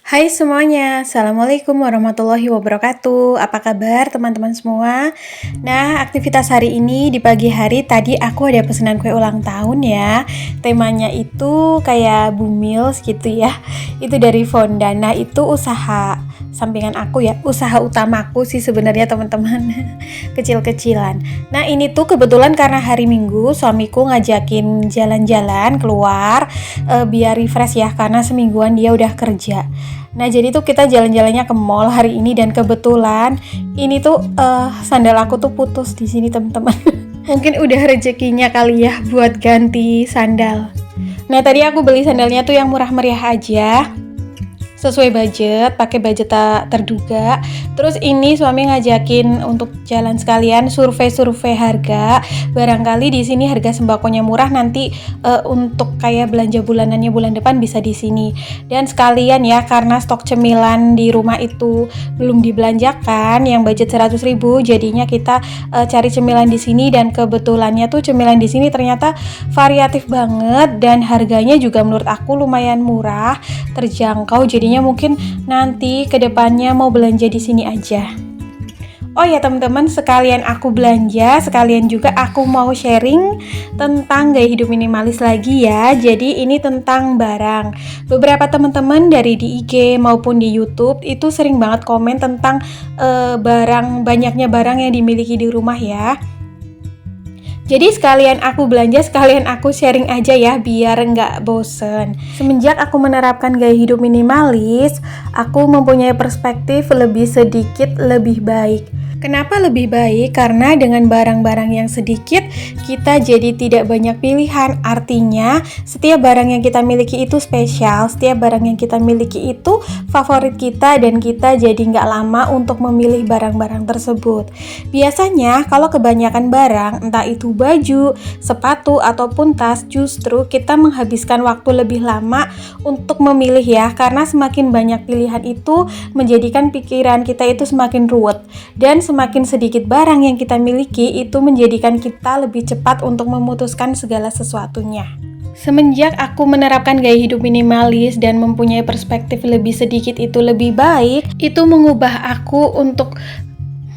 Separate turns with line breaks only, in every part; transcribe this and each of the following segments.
Hai semuanya, Assalamualaikum warahmatullahi wabarakatuh. Apa kabar teman-teman semua? Nah, aktivitas hari ini di pagi hari tadi aku ada pesanan kue ulang tahun ya. Temanya itu kayak bumils gitu ya. Itu dari Fondan. Nah, itu usaha sampingan aku ya, usaha utamaku sih sebenarnya teman-teman. Kecil-kecilan. Nah, ini tuh kebetulan karena hari Minggu suamiku ngajakin jalan-jalan keluar biar refresh ya karena semingguan dia udah kerja. Nah, jadi tuh kita jalan-jalannya ke mall hari ini dan kebetulan ini tuh sandal aku tuh putus di sini teman-teman. Mungkin udah rezekinya kali ya buat ganti sandal. Nah, tadi aku beli sandalnya tuh yang murah meriah aja. Sesuai budget, pakai budget tak terduga. Terus ini suami ngajakin untuk jalan sekalian survei harga. Barangkali di sini harga sembakonya murah, nanti untuk kayak belanja bulanannya bulan depan bisa di sini. Dan sekalian ya, karena stok cemilan di rumah itu belum dibelanjakan yang budget 100.000, jadinya kita cari cemilan di sini dan kebetulannya tuh cemilan di sini ternyata variatif banget dan harganya juga menurut aku lumayan murah, terjangkau. Jadinya mungkin nanti kedepannya mau belanja di sini aja. Oh ya teman-teman, sekalian aku belanja, sekalian juga aku mau sharing tentang gaya hidup minimalis lagi ya. Jadi ini tentang barang. Beberapa teman-teman dari di IG maupun di YouTube itu sering banget komen tentang banyaknya barang yang dimiliki di rumah ya. Jadi sekalian aku belanja, sekalian aku sharing aja ya biar nggak bosen. Semenjak aku menerapkan gaya hidup minimalis, aku mempunyai perspektif lebih sedikit lebih baik. Kenapa lebih baik? Karena dengan barang-barang yang sedikit, kita jadi tidak banyak pilihan. Artinya, setiap barang yang kita miliki itu spesial, setiap barang yang kita miliki itu favorit kita dan kita jadi nggak lama untuk memilih barang-barang tersebut. Biasanya, kalau kebanyakan barang, entah itu baju, sepatu, ataupun tas, justru kita menghabiskan waktu lebih lama untuk memilih ya, karena semakin banyak pilihan itu menjadikan pikiran kita itu semakin ruwet, dan semakin sedikit barang yang kita miliki itu menjadikan kita lebih cepat untuk memutuskan segala sesuatunya. Semenjak aku menerapkan gaya hidup minimalis dan mempunyai perspektif lebih sedikit itu lebih baik, itu mengubah aku untuk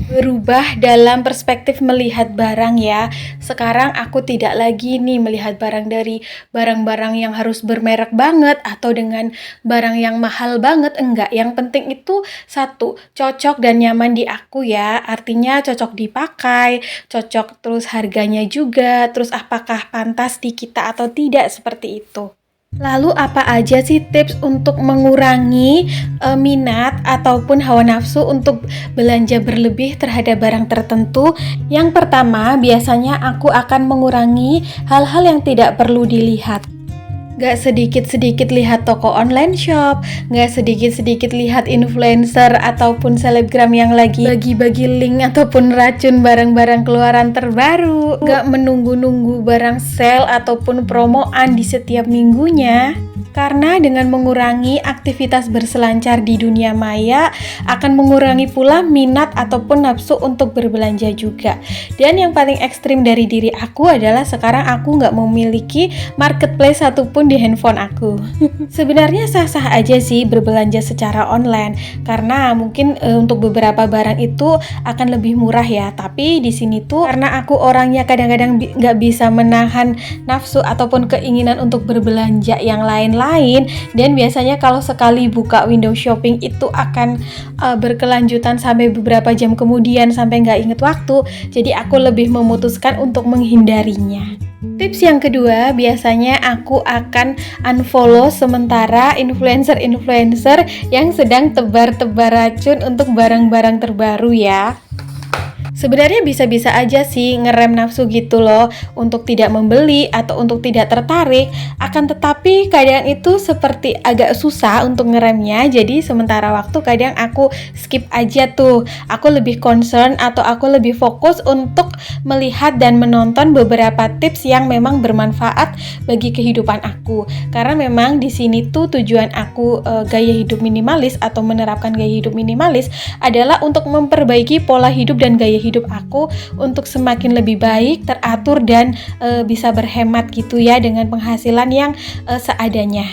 berubah dalam perspektif melihat barang ya. Sekarang aku tidak lagi nih melihat barang dari barang-barang yang harus bermerek banget atau dengan barang yang mahal banget. Enggak, yang penting itu satu, cocok dan nyaman di aku ya. Artinya cocok dipakai, cocok terus harganya juga, terus apakah pantas di kita atau tidak, seperti itu. Lalu apa aja sih tips untuk mengurangi minat ataupun hawa nafsu untuk belanja berlebih terhadap barang tertentu? Yang pertama, biasanya aku akan mengurangi hal-hal yang tidak perlu dilihat. Gak sedikit-sedikit lihat toko online shop, gak sedikit-sedikit lihat influencer ataupun selebgram yang lagi bagi-bagi link ataupun racun barang-barang keluaran terbaru, gak menunggu-nunggu barang sale ataupun promoan di setiap minggunya. Karena dengan mengurangi aktivitas berselancar di dunia maya akan mengurangi pula minat ataupun nafsu untuk berbelanja juga. Dan yang paling ekstrim dari diri aku adalah sekarang aku nggak memiliki marketplace satupun di handphone aku. Sebenarnya sah-sah aja sih berbelanja secara online karena mungkin untuk beberapa barang itu akan lebih murah ya. Tapi di sini tuh karena aku orangnya kadang-kadang nggak bisa menahan nafsu ataupun keinginan untuk berbelanja yang lain-lain, dan biasanya kalau sekali buka window shopping itu akan berkelanjutan sampai beberapa jam kemudian sampai nggak inget waktu, jadi aku lebih memutuskan untuk menghindarinya. Tips yang kedua, biasanya aku akan unfollow sementara influencer-influencer yang sedang tebar-tebar racun untuk barang-barang terbaru ya. Sebenarnya bisa-bisa aja sih ngerem nafsu gitu loh untuk tidak membeli atau untuk tidak tertarik, akan tetapi kadang itu seperti agak susah untuk ngeremnya. Jadi sementara waktu kadang aku skip aja tuh. Aku lebih concern atau aku lebih fokus untuk melihat dan menonton beberapa tips yang memang bermanfaat bagi kehidupan aku. Karena memang di sini tuh tujuan aku gaya hidup minimalis atau menerapkan gaya hidup minimalis adalah untuk memperbaiki pola hidup dan gaya hidup aku untuk semakin lebih baik, teratur dan bisa berhemat gitu ya dengan penghasilan yang seadanya.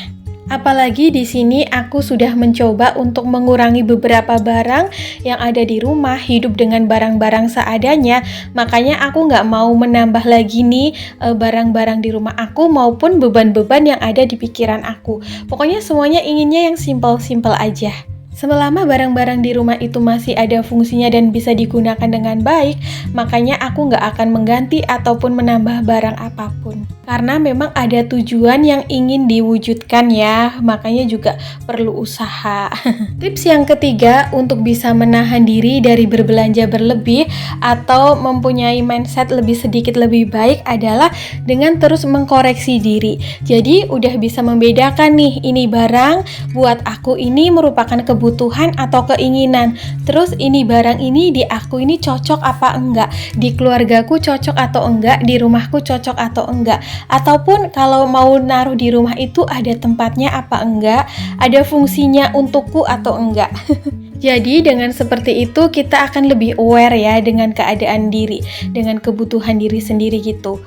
Apalagi di sini aku sudah mencoba untuk mengurangi beberapa barang yang ada di rumah, hidup dengan barang-barang seadanya. Makanya aku nggak mau menambah lagi nih barang-barang di rumah aku maupun beban-beban yang ada di pikiran aku. Pokoknya semuanya inginnya yang simple-simple aja. Selama barang-barang di rumah itu masih ada fungsinya dan bisa digunakan dengan baik, makanya aku nggak akan mengganti ataupun menambah barang apapun. Karena memang ada tujuan yang ingin diwujudkan ya, makanya juga perlu usaha. Tips yang ketiga untuk bisa menahan diri dari berbelanja berlebih atau mempunyai mindset lebih sedikit lebih baik adalah dengan terus mengkoreksi diri. Jadi udah bisa membedakan nih, ini barang buat aku ini merupakan kebutuhan atau keinginan. Terus ini barang ini di aku ini cocok apa enggak? Di keluargaku cocok atau enggak? Di rumahku cocok atau enggak? Ataupun kalau mau naruh di rumah itu ada tempatnya apa enggak? Ada fungsinya untukku atau enggak? Jadi dengan seperti itu kita akan lebih aware ya dengan keadaan diri, dengan kebutuhan diri sendiri gitu.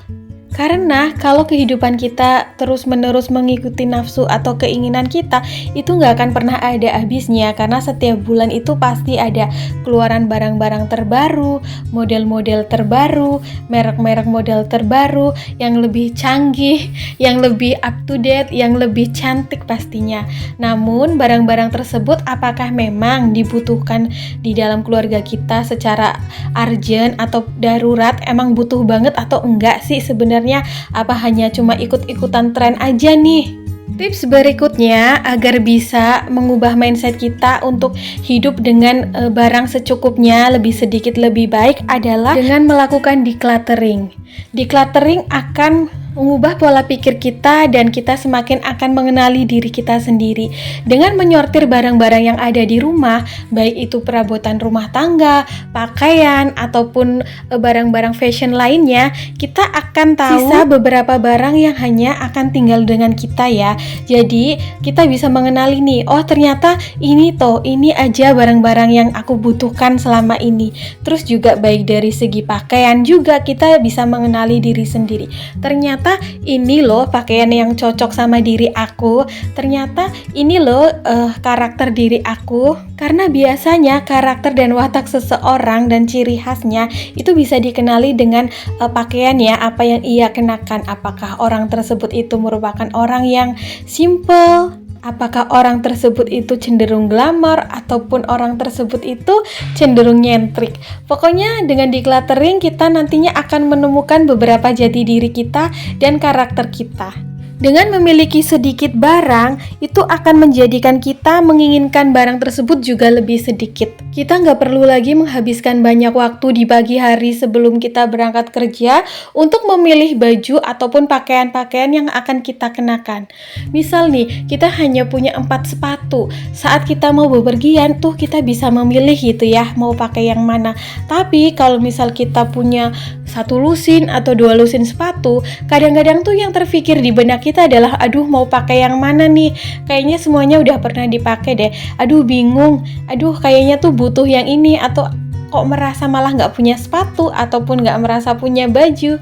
Karena kalau kehidupan kita terus-menerus mengikuti nafsu atau keinginan kita, itu nggak akan pernah ada habisnya. Karena setiap bulan itu pasti ada keluaran barang-barang terbaru, model-model terbaru, merek-merek model terbaru, yang lebih canggih, yang lebih up to date, yang lebih cantik pastinya. Namun barang-barang tersebut apakah memang dibutuhkan di dalam keluarga kita secara urgent atau darurat, emang butuh banget atau enggak sih sebenarnya? Apa hanya cuma ikut-ikutan tren aja nih? Tips berikutnya agar bisa mengubah mindset kita untuk hidup dengan barang secukupnya, lebih sedikit lebih baik adalah dengan melakukan decluttering. Decluttering akan mengubah pola pikir kita dan kita semakin akan mengenali diri kita sendiri. Dengan menyortir barang-barang yang ada di rumah, baik itu perabotan rumah tangga, pakaian, ataupun barang-barang fashion lainnya, kita akan tahu sisa beberapa barang yang hanya akan tinggal dengan kita ya. Jadi kita bisa mengenali nih, oh ternyata ini aja barang-barang yang aku butuhkan selama ini. Terus juga baik dari segi pakaian juga kita bisa mengenali diri sendiri. Ternyata ini loh pakaian yang cocok sama diri aku. Ternyata ini loh karakter diri aku. Karena biasanya karakter dan watak seseorang dan ciri khasnya itu bisa dikenali dengan pakaian ya, apa yang ia kenakan. Apakah orang tersebut itu merupakan orang yang simple, apakah orang tersebut itu cenderung glamor ataupun orang tersebut itu cenderung nyentrik. Pokoknya dengan decluttering kita nantinya akan menemukan beberapa jati diri kita dan karakter kita. Dengan memiliki sedikit barang, itu akan menjadikan kita menginginkan barang tersebut juga lebih sedikit. Kita nggak perlu lagi menghabiskan banyak waktu di pagi hari sebelum kita berangkat kerja untuk memilih baju ataupun pakaian-pakaian yang akan kita kenakan. Misal nih, kita hanya punya 4 sepatu. Saat kita mau bepergian tuh kita bisa memilih gitu ya, mau pakai yang mana. Tapi kalau misal kita punya 1 lusin atau 2 lusin sepatu, kadang-kadang tuh yang terfikir di benak kita adalah, aduh mau pakai yang mana nih, kayaknya semuanya udah pernah dipakai deh, aduh bingung, aduh kayaknya tuh butuh yang ini, atau kok merasa malah nggak punya sepatu ataupun nggak merasa punya baju.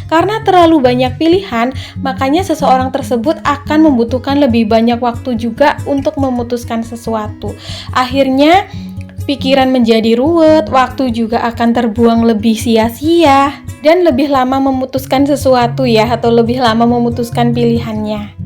Karena terlalu banyak pilihan, makanya seseorang tersebut akan membutuhkan lebih banyak waktu juga untuk memutuskan sesuatu. Akhirnya pikiran menjadi ruwet, waktu juga akan terbuang lebih sia-sia, dan lebih lama memutuskan sesuatu ya, atau lebih lama memutuskan pilihannya.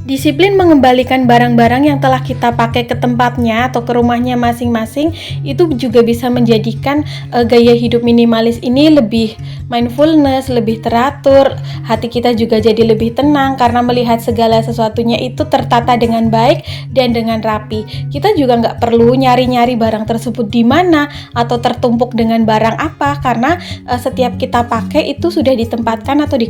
Disiplin mengembalikan barang-barang yang telah kita pakai ke tempatnya atau ke rumahnya masing-masing itu juga bisa menjadikan gaya hidup minimalis ini lebih mindfulness, lebih teratur. Hati kita juga jadi lebih tenang karena melihat segala sesuatunya itu tertata dengan baik dan dengan rapi. Kita juga nggak perlu nyari-nyari barang tersebut di mana atau tertumpuk dengan barang apa, karena setiap kita pakai itu sudah ditempatkan atau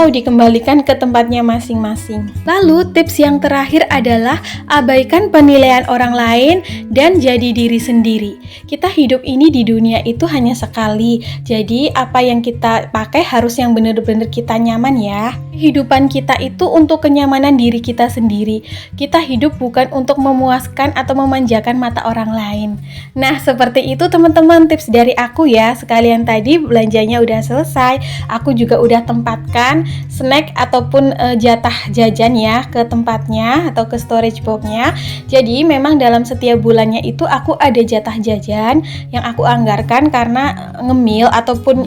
dikembalikan ke tempatnya masing-masing. Lalu tips yang terakhir adalah abaikan penilaian orang lain dan jadi diri sendiri. Kita hidup ini di dunia itu hanya sekali, jadi apa yang kita pakai harus yang benar-benar kita nyaman ya. Kehidupan kita itu untuk kenyamanan diri kita sendiri. Kita hidup bukan untuk memuaskan atau memanjakan mata orang lain. Nah seperti itu teman-teman tips dari aku ya. Sekalian tadi belanjanya udah selesai, aku juga udah tempatkan snack ataupun jatah jajan jajan ya ke tempatnya atau ke storage box-nya. Jadi memang dalam setiap bulannya itu aku ada jatah jajan yang aku anggarkan karena ngemil ataupun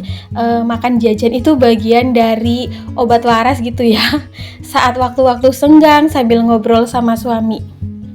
makan jajan itu bagian dari obat waras gitu ya. Saat waktu-waktu senggang sambil ngobrol sama suami.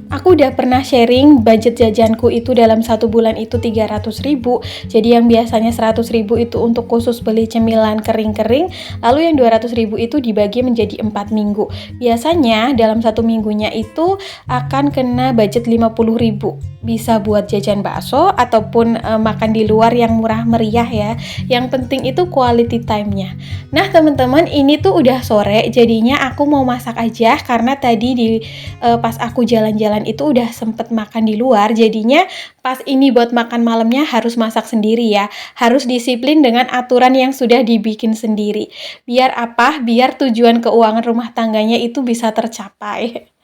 Aku udah pernah sharing budget jajanku itu dalam 1 bulan itu 300.000. Jadi yang biasanya 100.000 itu untuk khusus beli cemilan kering-kering, lalu yang 200.000 itu dibagi menjadi 4 minggu. Biasanya dalam 1 minggunya itu akan kena budget 50.000. Bisa buat jajan bakso ataupun makan di luar yang murah meriah ya. Yang penting itu quality time-nya. Nah teman-teman, ini tuh udah sore, jadinya aku mau masak aja karena tadi pas aku jalan-jalan itu udah sempet makan di luar, jadinya pas ini buat makan malamnya harus masak sendiri ya, harus disiplin dengan aturan yang sudah dibikin sendiri. Biar apa? Biar tujuan keuangan rumah tangganya itu bisa tercapai.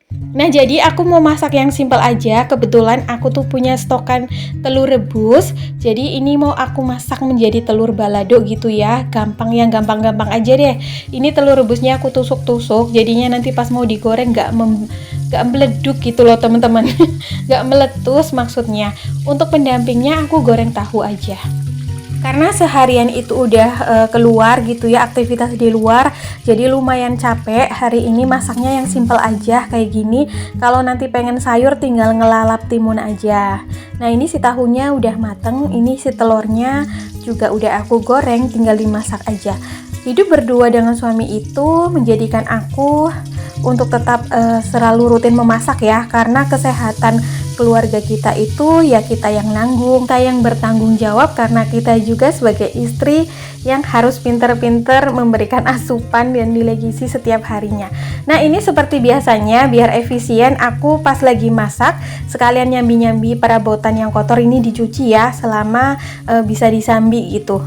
Nah jadi aku mau masak yang simple aja. Kebetulan aku tuh punya stokan telur rebus. Jadi ini mau aku masak menjadi telur balado gitu ya. Gampang, yang gampang-gampang aja deh. Ini telur rebusnya aku tusuk-tusuk, jadinya nanti pas mau digoreng gak meleduk gitu loh teman-teman. Gak meletus maksudnya. Untuk pendampingnya aku goreng tahu aja. Karena seharian itu udah keluar gitu ya, aktivitas di luar, jadi lumayan capek. Hari ini masaknya yang simple aja kayak gini. Kalau nanti pengen sayur tinggal ngelalap timun aja. Nah ini si tahunya udah mateng, ini si telurnya juga udah aku goreng, tinggal dimasak aja. Hidup berdua dengan suami itu menjadikan aku untuk tetap selalu rutin memasak ya, karena kesehatan keluarga kita itu ya kita yang nanggung, kita yang bertanggung jawab, karena kita juga sebagai istri yang harus pinter-pinter memberikan asupan dan nilai gizi setiap harinya. Nah ini seperti biasanya, biar efisien aku pas lagi masak sekalian nyambi-nyambi perabotan yang kotor ini dicuci ya, selama bisa disambi gitu.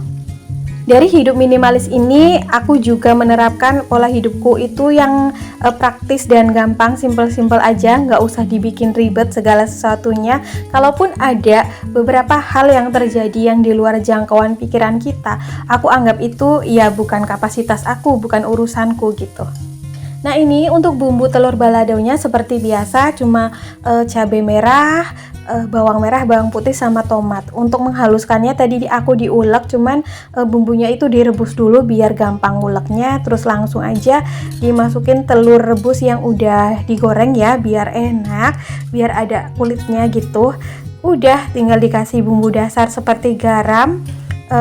Dari hidup minimalis ini, aku juga menerapkan pola hidupku itu yang praktis dan gampang, simple-simple aja, nggak usah dibikin ribet segala sesuatunya. Kalaupun ada beberapa hal yang terjadi yang di luar jangkauan pikiran kita, aku anggap itu ya bukan kapasitas aku, bukan urusanku gitu. Nah ini untuk bumbu telur baladonya seperti biasa, cuma cabai merah, bawang merah, bawang putih sama tomat. Untuk menghaluskannya tadi aku diulek, cuman bumbunya itu direbus dulu biar gampang nguleknya. Terus langsung aja dimasukin telur rebus yang udah digoreng ya, biar enak, biar ada kulitnya gitu. Udah tinggal dikasih bumbu dasar seperti garam,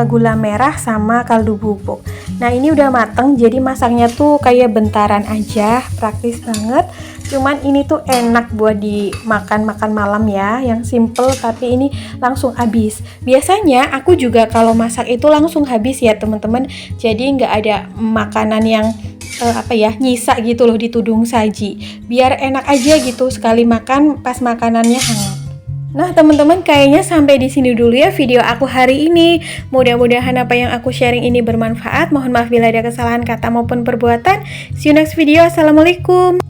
gula merah sama kaldu bubuk. Nah ini udah mateng, jadi masaknya tuh kayak bentaran aja, praktis banget. Cuman ini tuh enak buat dimakan malam ya, yang simple tapi ini langsung habis. Biasanya aku juga kalau masak itu langsung habis ya teman-teman. Jadi nggak ada makanan yang nyisa gitu loh di tudung saji. Biar enak aja gitu sekali makan pas makanannya hangat. Nah teman-teman, kayaknya sampai di sini dulu ya video aku hari ini. Mudah-mudahan apa yang aku sharing ini bermanfaat. Mohon maaf bila ada kesalahan kata maupun perbuatan. See you next video. Assalamualaikum.